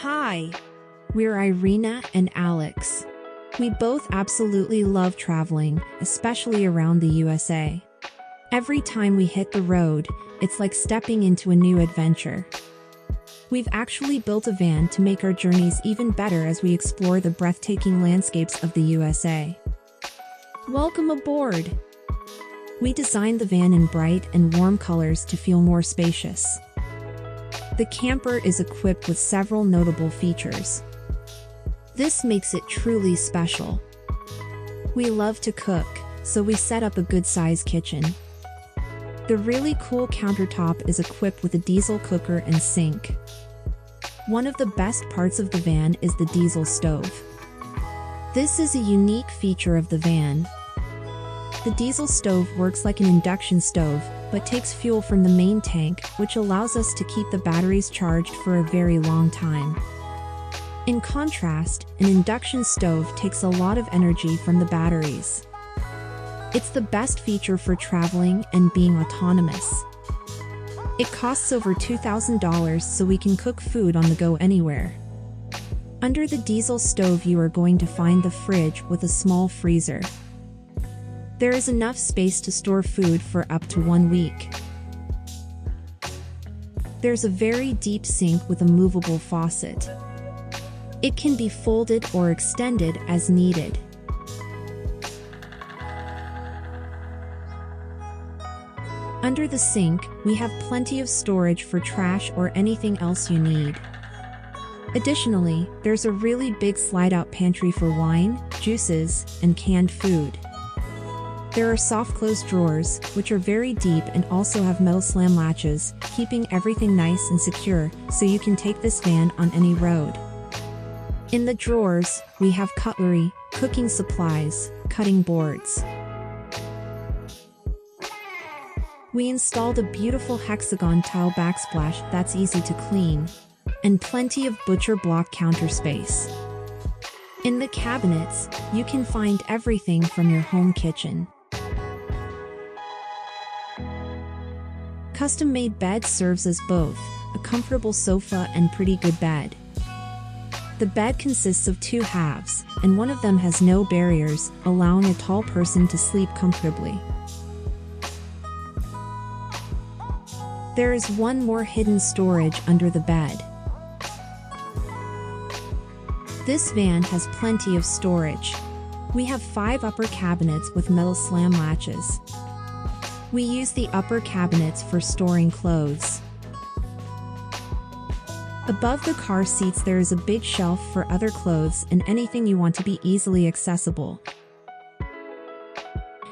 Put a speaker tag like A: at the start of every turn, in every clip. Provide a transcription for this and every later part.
A: Hi, we're Irina and Alex. We both absolutely love traveling, especially around the USA. Every time we hit the road, it's like stepping into a new adventure. We've actually built a van to make our journeys even better as we explore the breathtaking landscapes of the USA. Welcome aboard! We designed the van in bright and warm colors to feel more spacious. The camper is equipped with several notable features. This makes it truly special. We love to cook, so we set up a good-sized kitchen. The really cool countertop is equipped with a diesel cooker and sink. One of the best parts of the van is the diesel stove. This is a unique feature of the van. The diesel stove works like an induction stove, but takes fuel from the main tank, which allows us to keep the batteries charged for a very long time. In contrast, an induction stove takes a lot of energy from the batteries. It's the best feature for traveling and being autonomous. It costs over $2,000, so we can cook food on the go anywhere. Under the diesel stove you are going to find the fridge with a small freezer. There is enough space to store food for up to 1 week. There's a very deep sink with a movable faucet. It can be folded or extended as needed. Under the sink, we have plenty of storage for trash or anything else you need. Additionally, there's a really big slide-out pantry for wine, juices, and canned food. There are soft-close drawers, which are very deep and also have metal slam latches, keeping everything nice and secure, so you can take this van on any road. In the drawers, we have cutlery, cooking supplies, cutting boards. We installed a beautiful hexagon tile backsplash that's easy to clean, and plenty of butcher block counter space. In the cabinets, you can find everything from your home kitchen. Custom-made bed serves as both a comfortable sofa and pretty good bed. The bed consists of 2 halves, and one of them has no barriers, allowing a tall person to sleep comfortably. There is one more hidden storage under the bed. This van has plenty of storage. We have 5 upper cabinets with metal slam latches. We use the upper cabinets for storing clothes. Above the car seats there is a big shelf for other clothes and anything you want to be easily accessible.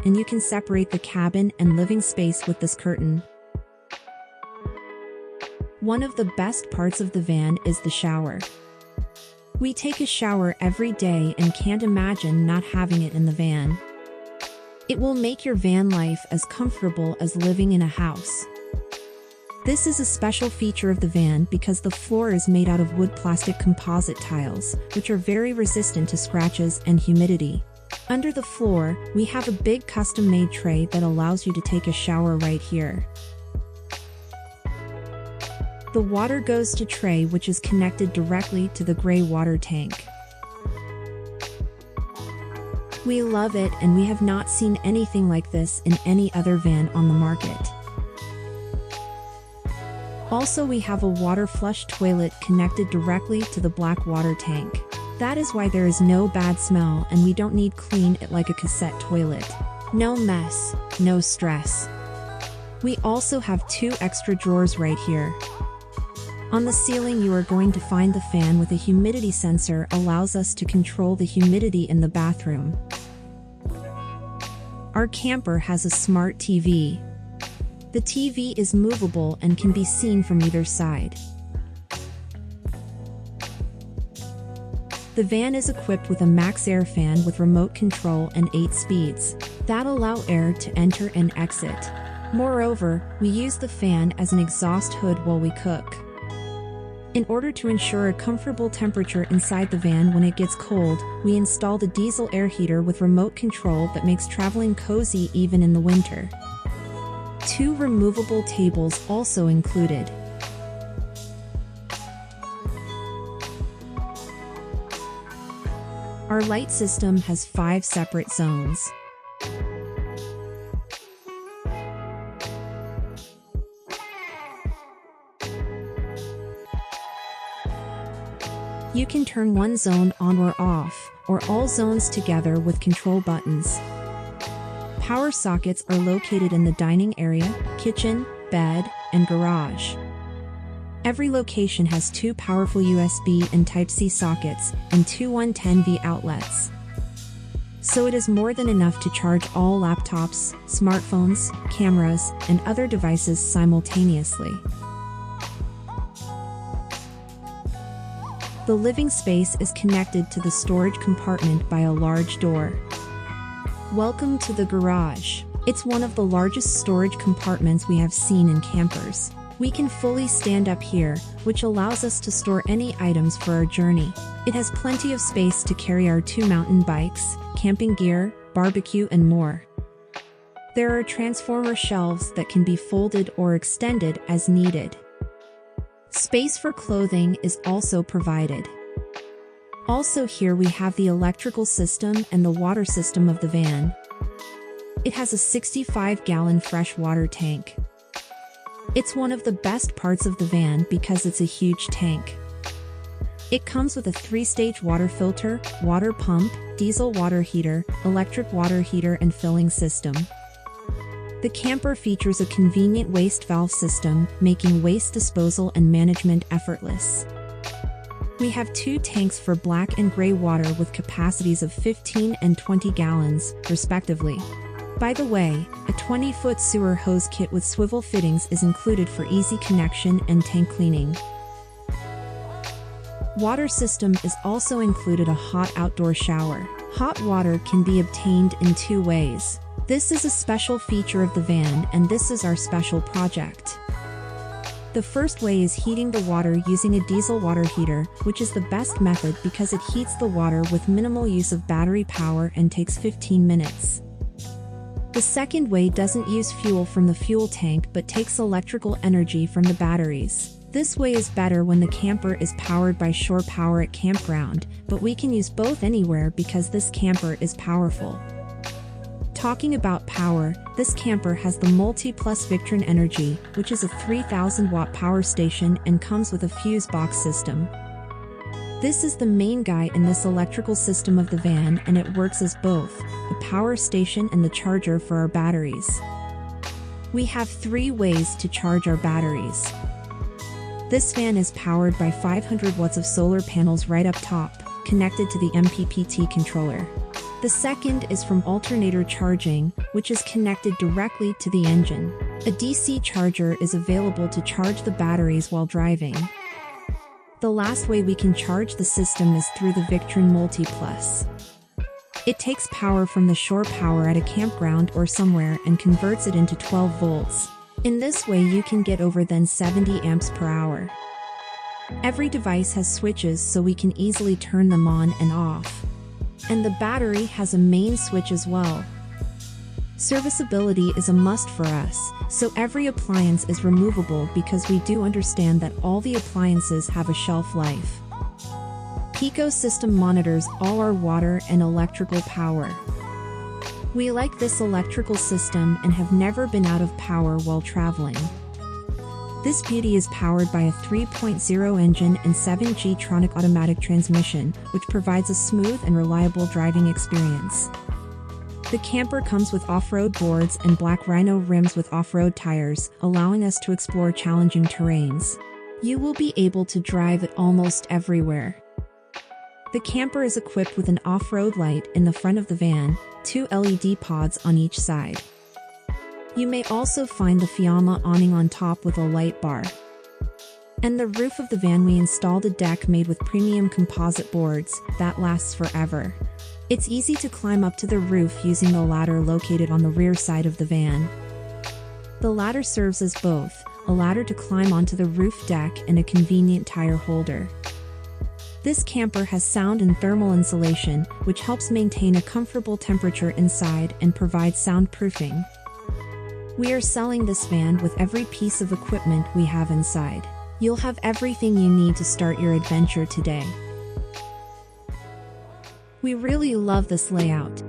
A: And you can separate the cabin and living space with this curtain. One of the best parts of the van is the shower. We take a shower every day and can't imagine not having it in the van. It will make your van life as comfortable as living in a house. This is a special feature of the van because the floor is made out of wood plastic composite tiles, which are very resistant to scratches and humidity. Under the floor, we have a big custom-made tray that allows you to take a shower right here. The water goes to tray which is connected directly to the gray water tank. We love it and we have not seen anything like this in any other van on the market. Also we have a water flush toilet connected directly to the black water tank. That is why there is no bad smell and we don't need clean it like a cassette toilet. No mess, no stress. We also have 2 extra drawers right here. On the ceiling you are going to find the fan with a humidity sensor allows us to control the humidity in the bathroom. Our camper has a smart TV. The TV is movable and can be seen from either side. The van is equipped with a max air fan with remote control and 8 speeds that allow air to enter and exit. Moreover, we use the fan as an exhaust hood while we cook. In order to ensure a comfortable temperature inside the van when it gets cold, we installed a diesel air heater with remote control that makes traveling cozy even in the winter. 2 removable tables also included. Our light system has 5 separate zones. You can turn one zone on or off, or all zones together with control buttons. Power sockets are located in the dining area, kitchen, bed, and garage. Every location has 2 powerful USB and Type-C sockets and 2 110V outlets. So it is more than enough to charge all laptops, smartphones, cameras, and other devices simultaneously. The living space is connected to the storage compartment by a large door. Welcome to the garage. It's one of the largest storage compartments we have seen in campers. We can fully stand up here, which allows us to store any items for our journey. It has plenty of space to carry our 2 mountain bikes, camping gear, barbecue, and more. There are transformer shelves that can be folded or extended as needed. Space for clothing is also provided. Also here we have the electrical system and the water system of the van. It has a 65-gallon freshwater tank. It's one of the best parts of the van because it's a huge tank. It comes with a 3-stage water filter, water pump, diesel water heater, electric water heater, and filling system. The camper features a convenient waste valve system, making waste disposal and management effortless. We have 2 tanks for black and gray water with capacities of 15 and 20 gallons, respectively. By the way, a 20-foot sewer hose kit with swivel fittings is included for easy connection and tank cleaning. Water system is also included a hot outdoor shower. Hot water can be obtained in 2 ways. This is a special feature of the van, and this is our special project. The first way is heating the water using a diesel water heater, which is the best method because it heats the water with minimal use of battery power and takes 15 minutes. The second way doesn't use fuel from the fuel tank but takes electrical energy from the batteries. This way is better when the camper is powered by shore power at campground, but we can use both anywhere because this camper is powerful. Talking about power, this camper has the Multi-Plus Victron Energy, which is a 3,000-watt power station and comes with a fuse box system. This is the main guy in this electrical system of the van, and it works as both the power station and the charger for our batteries. We have 3 ways to charge our batteries. This van is powered by 500 watts of solar panels right up top, connected to the MPPT controller. The second is from Alternator charging, which is connected directly to the engine. A DC charger is available to charge the batteries while driving. The last way we can charge the system is through the Victron Multi-Plus. It takes power from the shore power at a campground or somewhere and converts it into 12 volts. In this way you can get over than 70 amps per hour. Every device has switches so we can easily turn them on and off. And the battery has a main switch as well. Serviceability is a must for us, so every appliance is removable because we do understand that all the appliances have a shelf life. Pico system monitors all our water and electrical power. We like this electrical system and have never been out of power while traveling. This beauty is powered by a 3.0 engine and 7G-tronic automatic transmission, which provides a smooth and reliable driving experience. The camper comes with off-road boards and black rhino rims with off-road tires, allowing us to explore challenging terrains. You will be able to drive it almost everywhere. The camper is equipped with an off-road light in the front of the van, 2 LED pods on each side. You may also find the Fiamma awning on top with a light bar. And the roof of the van we installed a deck made with premium composite boards that lasts forever. It's easy to climb up to the roof using the ladder located on the rear side of the van. The ladder serves as both a ladder to climb onto the roof deck and a convenient tire holder. This camper has sound and thermal insulation, which helps maintain a comfortable temperature inside and provides soundproofing. We are selling this van with every piece of equipment we have inside. You'll have everything you need to start your adventure today. We really love this layout.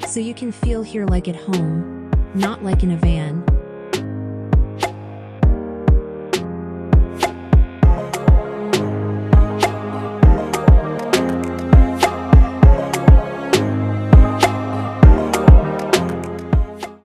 A: So you can feel here like at home, not like in a van.